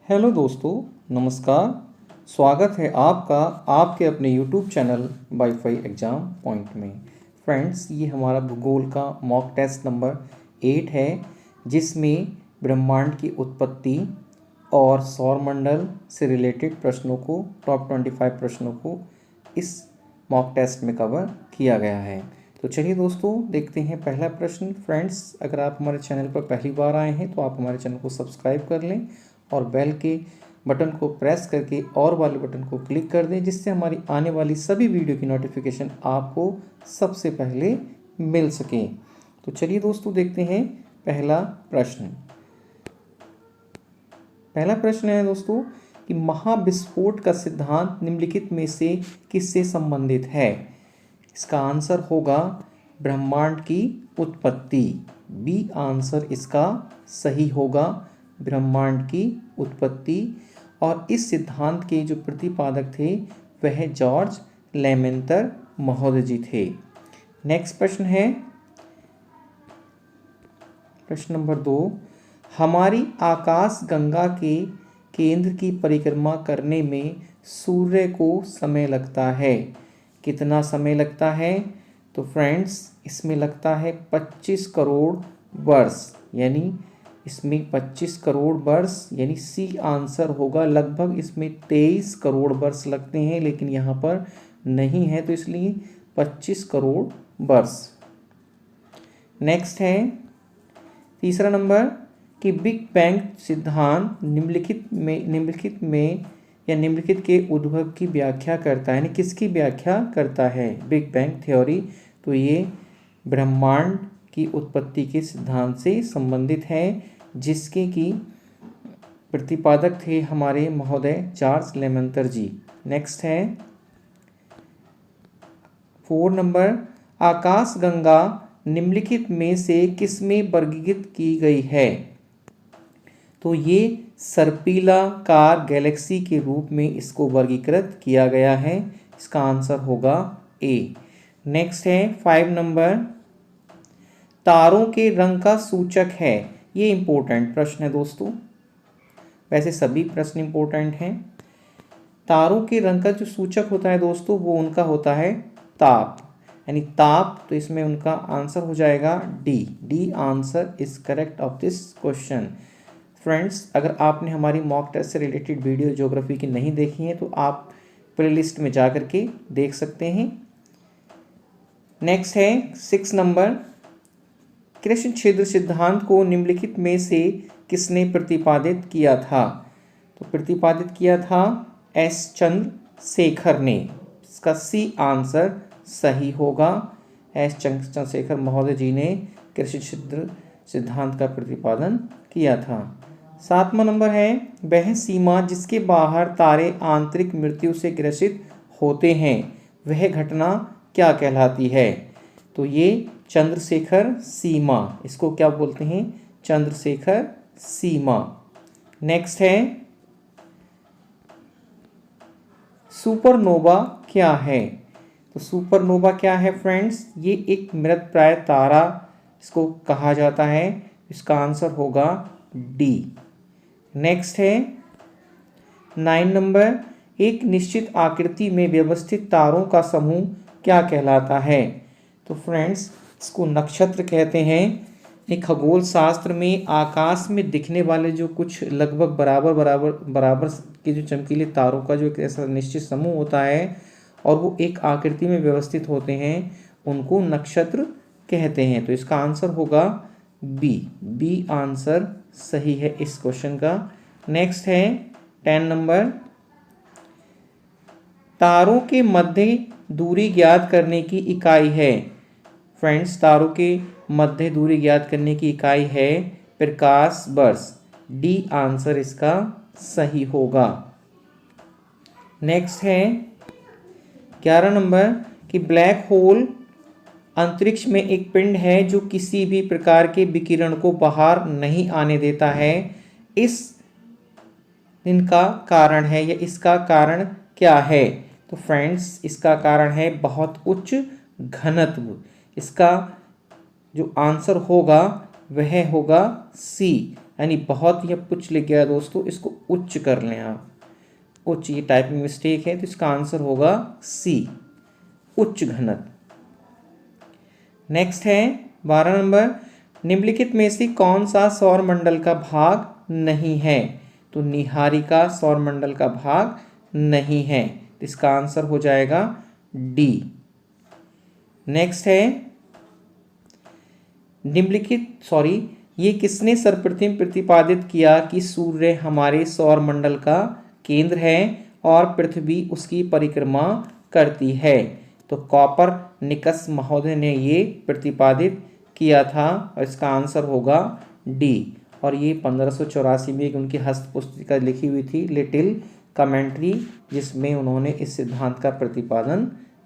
Hello दोस्तों, नमस्कार। स्वागत है आपका आपके अपने YouTube channel wifi exam point में। फ्रेंड्स, ये हमारा भूगोल का मॉक टेस्ट नंबर 8 है, जिसमें ब्रह्मांड की उत्पत्ति और सौरमंडल से रिलेटेड प्रश्नों को, टॉप 25 प्रश्नों को इस मॉक टेस्ट में कवर किया गया है। तो चलिए दोस्तों, देखते हैं पहला प्रश्न। फ्रेंड्स, अगर आप हमारे चैनल पर पहली बार आए हैं तो आप हमारे चैनल को सब्सक्राइब कर लें और बेल के बटन को प्रेस करके और वाले बटन को क्लिक कर दें, जिससे हमारी आने वाली सभी वीडियो की नोटिफिकेशन आपको सबसे पहले मिल सके। तो चलिए दोस्तों, देखते हैं पहला प्रश्न। पहला प्रश्न है दोस्तों कि महाविस्फोट का सिद्धांत निम्नलिखित में से किससे संबंधित है। इसका आंसर होगा ब्रह्मांड की उत्पत्ति। बी आंसर इसका सही होगा, ब्रह्मांड की उत्पत्ति। और इस सिद्धांत के जो प्रतिपादक थे वह जॉर्ज लेमेंतर महोदय जी थे। नेक्स्ट प्रश्न है प्रश्न नंबर 2। हमारी आकाश गंगा के केंद्र की परिक्रमा करने में सूर्य को समय लगता है। कितना समय लगता है? तो फ्रेंड्स, इसमें लगता है 25 करोड़ वर्ष, यानी इसमें 25 करोड़ वर्ष, यानी सी आंसर होगा। लगभग इसमें 23 करोड़ वर्ष लगते हैं, लेकिन यहाँ पर नहीं है, तो इसलिए 25 करोड़ वर्ष। नेक्स्ट है तीसरा नंबर कि बिग बैंग सिद्धांत निम्नलिखित के उद्भव की व्याख्या करता है, यानी किसकी व्याख्या करता है बिग बैंग थ्योरी। तो ये ब्रह्मांड की उत्पत्ति के सिद्धांत से संबंधित है, जिसके की प्रतिपादक थे हमारे महोदय जॉर्ज लेमेंतर जी। नेक्स्ट है 4 नंबर, आकाशगंगा निम्नलिखित में से किसमें वर्गीकृत की गई है। तो ये सर्पिलाकार गैलेक्सी के रूप में इसको वर्गीकृत किया गया है। इसका आंसर होगा ए। नेक्स्ट है 5 नंबर, तारों के रंग का सूचक है। ये इंपॉर्टेंट प्रश्न है दोस्तों, वैसे सभी प्रश्न इंपॉर्टेंट हैं। तारों के रंग का जो सूचक होता है दोस्तों, वो उनका होता है ताप, यानी ताप। तो इसमें उनका आंसर हो जाएगा D. D answer is correct of this question. Friends, अगर आपने हमारी मॉक टेस्ट से रिलेटेड वीडियो ज्योग्राफी की नहीं देखी है तो आप प्लेलिस्ट में जा करके देख सकते हैं। नेक्स्ट है 6 नंबर, कृष्ण छिद्र सिद्धांत को निम्नलिखित में से किसने प्रतिपादित किया था। तो प्रतिपादित किया था एस चंद्रशेखर ने। इसका सी आंसर सही होगा, एस चंद्रशेखर महोदय जी ने कृष्ण छिद्र सिद्धांत का प्रतिपादन किया था। 7वां नंबर है, वह सीमा जिसके बाहर तारे आंतरिक मृत्यु से ग्रसित होते हैं, वह घटना क्या कहलाती है। तो ये चंद्रशेखर सीमा, इसको क्या बोलते हैं? चंद्रशेखर सीमा। नेक्स्ट है सुपरनोवा क्या है। तो सुपरनोवा क्या है फ्रेंड्स? ये एक मृतप्राय तारा इसको कहा जाता है। इसका आंसर होगा डी। नेक्स्ट है 9 नंबर, एक निश्चित आकृति में व्यवस्थित तारों का समूह क्या कहलाता है। तो फ्रेंड्स, इसको नक्षत्र कहते हैं। एक खगोल शास्त्र में आकाश में दिखने वाले जो कुछ लगभग बराबर के जो चमकीले तारों का जो एक ऐसा निश्चित समूह होता है और वो एक आकृति में व्यवस्थित होते हैं, उनको नक्षत्र कहते हैं। तो इसका आंसर होगा बी। बी आंसर सही है इस क्वेश्चन का। नेक्स्ट है 10 नंबर, तारों के मध्य दूरी ज्ञात करने की इकाई है। फ्रेंड्स, तारों के मध्य दूरी ज्ञात करने की इकाई है प्रकाश वर्ष। डी आंसर इसका सही होगा। नेक्स्ट है 11 नंबर कि ब्लैक होल अंतरिक्ष में एक पिंड है जो किसी भी प्रकार के विकिरण को बाहर नहीं आने देता है। इनका कारण है या इसका कारण क्या है। तो फ्रेंड्स, इसका कारण है बहुत उच्च घनत्व। इसका जो आंसर होगा वह होगा सी, यानी बहुत ही अब उच्च लिख गया दोस्तों, इसको उच्च कर लें आप, उच्च, ये टाइपिंग मिस्टेक है, तो इसका आंसर होगा सी, उच्च घनत्व। नेक्स्ट है 12 नंबर, निम्नलिखित में से कौन सा सौर मंडल का भाग नहीं है? तो निहारिका सौर मंडल का भाग नहीं है, तो इसका आंसर हो जाएगा डी। नेक्स्ट है ये किसने सर्वप्रथम प्रतिपादित किया कि सूर्य हमारे सौर मंडल का केंद्र है और पृथ्वी उसकी परिक्रमा करती है? तो कॉपरनिकस महोदय ने ये प्रतिपादित किया था और इसका आंसर होगा डी। और ये 1584 में एक उनकी हस्त पुस्तिका लिखी हुई थी, लिटिल कमेंट्री, जिसमें उन्होंने इस सिद्धांत का प्रतिपादन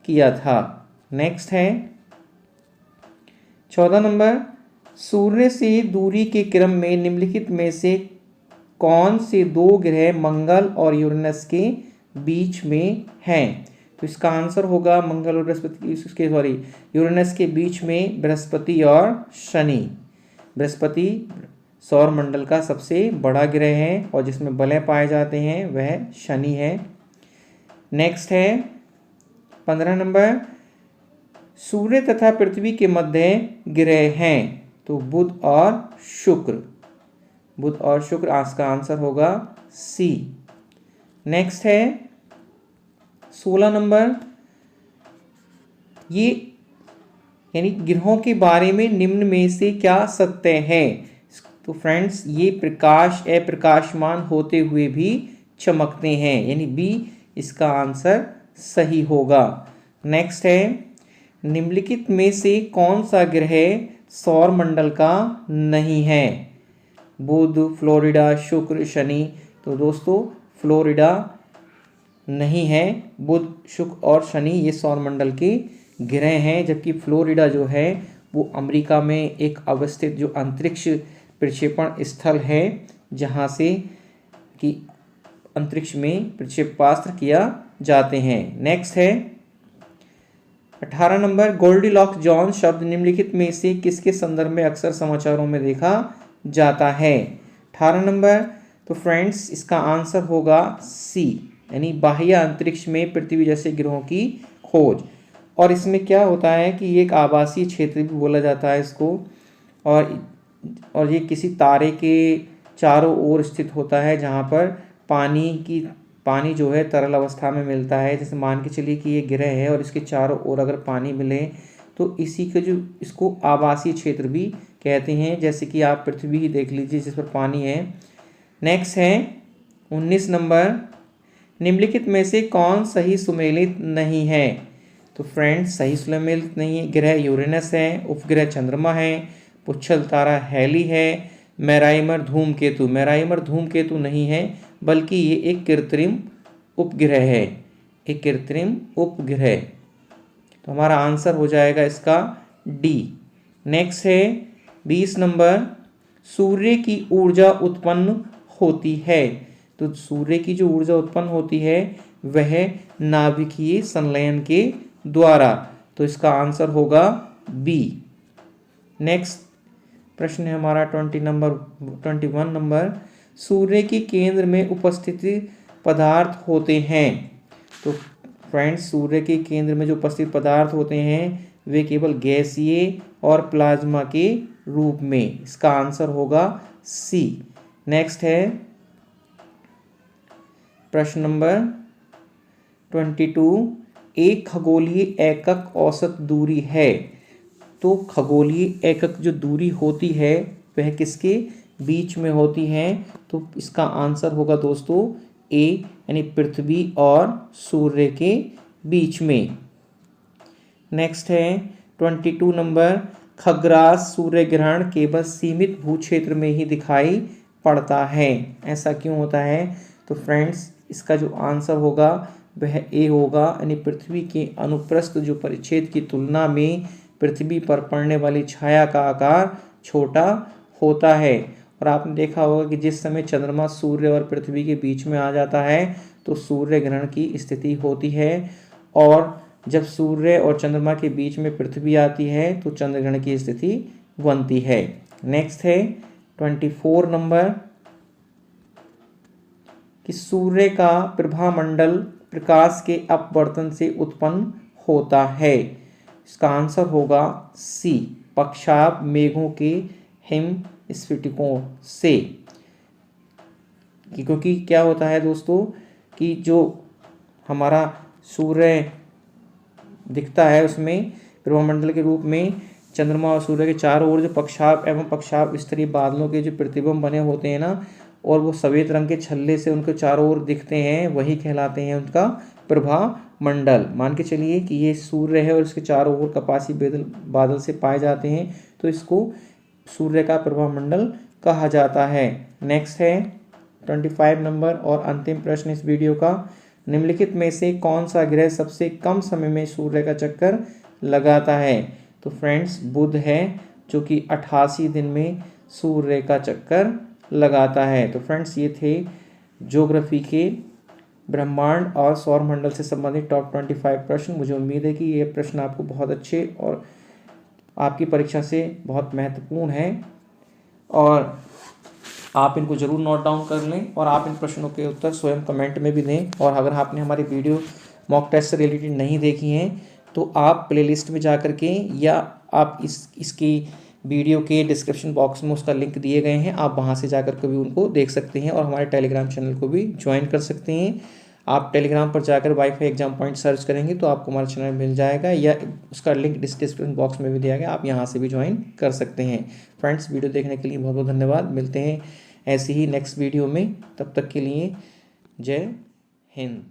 किया था। नेक्स्ट है 14 नंबर, सूर्य से दूरी के क्रम में निम्नलिखित में से कौन से दो ग्रह मंगल और यूरेनस के बीच में हैं? तो इसका आंसर होगा मंगल और बृहस्पति, यूरेनस के बीच में बृहस्पति और शनि। बृहस्पति सौर मंडल का सबसे बड़ा ग्रह है और जिसमें बलय पाए जाते हैं वह शनि है। नेक्स्ट है 15 नंबर, सूर्य तथा पृथ्वी के मध्य ग्रह हैं? तो बुध और शुक्र, बुध और शुक्र, आज का आंसर होगा सी। नेक्स्ट है 16 नंबर, ये यानी ग्रहों के बारे में निम्न में से क्या सत्य है? तो फ्रेंड्स, ये प्रकाश अप्रकाशमान होते हुए भी चमकते हैं, यानी बी इसका आंसर सही होगा। नेक्स्ट है, निम्नलिखित में से कौन सा ग्रह सौर मंडल का नहीं है? बुध, फ्लोरिडा, शुक्र, शनि। तो दोस्तों फ्लोरिडा नहीं है, बुध, शुक्र और शनि ये सौर मंडल के ग्रह हैं, जबकि फ्लोरिडा जो है वो अमेरिका में एक अवस्थित जो अंतरिक्ष प्रक्षेपण स्थल है, जहाँ से कि अंतरिक्ष में प्रक्षेपास्त्र किया जाते हैं। नेक्स्ट है 18 नंबर, गोल्डीलॉक्स जोन शब्द निम्नलिखित में से किसके संदर्भ में अक्सर समाचारों में देखा जाता है? 18 नंबर, तो फ्रेंड्स इसका आंसर होगा सी, यानी बाह्य अंतरिक्ष में पृथ्वी जैसे ग्रहों की खोज। और इसमें क्या होता है कि ये एक आवासीय क्षेत्र भी बोला जाता है इसको, और ये किसी तारे के चारों ओर स्थित होता है, जहाँ पर पानी जो है तरल अवस्था में मिलता है। जैसे मान के चलिए कि ये ग्रह है और इसके चारों ओर अगर पानी मिले तो इसी के जो इसको आवासीय क्षेत्र भी कहते हैं, जैसे कि आप पृथ्वी ही देख लीजिए जिस पर पानी है। नेक्स्ट है 19 नंबर, निम्नलिखित में से कौन सही सुमेलित नहीं है? तो फ्रेंड्स सही सुमेलित नहीं है, ग्रह यूरेनस है, उपग्रह चंद्रमा है, पुच्छल तारा हैली है, मैराइमर धूमकेतु। मैराइमर धूमकेतु नहीं है, बल्कि ये एक कृत्रिम उपग्रह है, एक कृत्रिम उपग्रह। तो हमारा आंसर हो जाएगा इसका डी। नेक्स्ट है 20 नंबर, सूर्य की ऊर्जा उत्पन्न होती है? तो सूर्य की जो ऊर्जा उत्पन्न होती है वह नाभिकीय संलयन के द्वारा, तो इसका आंसर होगा बी। नेक्स्ट प्रश्न है हमारा 21 नंबर, सूर्य के केंद्र में उपस्थित पदार्थ होते हैं? तो फ्रेंड्स सूर्य के केंद्र में जो उपस्थित पदार्थ होते हैं वे केवल गैसीय और प्लाज्मा के रूप में, इसका आंसर होगा सी। नेक्स्ट है प्रश्न नंबर 22, एक खगोलीय एकक औसत दूरी है? तो खगोलीय एकक जो दूरी होती है वह किसके बीच में होती है? तो इसका आंसर होगा दोस्तों ए, यानी पृथ्वी और सूर्य के बीच में। नेक्स्ट है 22 नंबर, खग्रास सूर्य ग्रहण केवल सीमित भूक्षेत्र में ही दिखाई पड़ता है, ऐसा क्यों होता है? तो फ्रेंड्स इसका जो आंसर होगा वह ए होगा, यानी पृथ्वी के अनुप्रस्थ जो परिच्छेद की तुलना में पृथ्वी पर पड़ने वाली छाया का आकार छोटा होता है। और आपने देखा होगा कि जिस समय चंद्रमा सूर्य और पृथ्वी के बीच में आ जाता है तो सूर्य ग्रहण की स्थिति होती है, और जब सूर्य और चंद्रमा के बीच में पृथ्वी आती है तो चंद्र ग्रहण की स्थिति बनती है। नेक्स्ट है 24 नंबर कि सूर्य का प्रभामंडल प्रकाश के अपवर्तन से उत्पन्न होता है। इसका आंसर होगा सी, पक्षाभ मेघों के हिम स्फटिकों से। क्योंकि क्या होता है दोस्तों कि जो हमारा सूर्य दिखता है उसमें प्रभामंडल के रूप में चंद्रमा और सूर्य के चारों ओर जो पक्षाभ एवं पक्षाभ स्तरीय बादलों के जो प्रतिबिंब बने होते हैं ना, और वो सफ़ेद रंग के छल्ले से उनके चारों ओर दिखते हैं, वही कहलाते हैं उनका प्रभामंडल। मान के चलिए कि ये सूर्य है और इसके चारों ओर कपासी बादल से पाए जाते हैं, तो इसको सूर्य का प्रभामंडल कहा जाता है। नेक्स्ट है 25 नंबर और अंतिम प्रश्न इस वीडियो का, निम्नलिखित में से कौन सा ग्रह सबसे कम समय में सूर्य का चक्कर लगाता है? तो फ्रेंड्स बुध है, जो कि 88 दिन में सूर्य का चक्कर लगाता है। तो फ्रेंड्स ये थे ज्योग्राफी के ब्रह्मांड और सौरमंडल से संबंधित टॉप 25 प्रश्न। मुझे उम्मीद है कि ये प्रश्न आपको बहुत अच्छे और आपकी परीक्षा से बहुत महत्वपूर्ण है, और आप इनको जरूर नोट डाउन कर लें और आप इन प्रश्नों के उत्तर स्वयं कमेंट में भी दें। और अगर आपने हमारी वीडियो मॉक टेस्ट से रिलेटेड नहीं देखी हैं तो आप प्लेलिस्ट में जा कर के, या आप इसकी वीडियो के डिस्क्रिप्शन बॉक्स में उसका लिंक दिए गए हैं, आप वहां से जा कर के भी उनको देख सकते हैं, और हमारे टेलीग्राम चैनल को भी ज्वाइन कर सकते हैं। आप टेलीग्राम पर जाकर वाईफाई एग्जाम पॉइंट सर्च करेंगे तो आपको हमारा चैनल मिल जाएगा, या उसका लिंक डिस्क्रिप्शन बॉक्स में भी दिया गया, आप यहाँ से भी ज्वाइन कर सकते हैं। फ्रेंड्स वीडियो देखने के लिए बहुत बहुत धन्यवाद। मिलते हैं ऐसे ही नेक्स्ट वीडियो में, तब तक के लिए जय हिंद।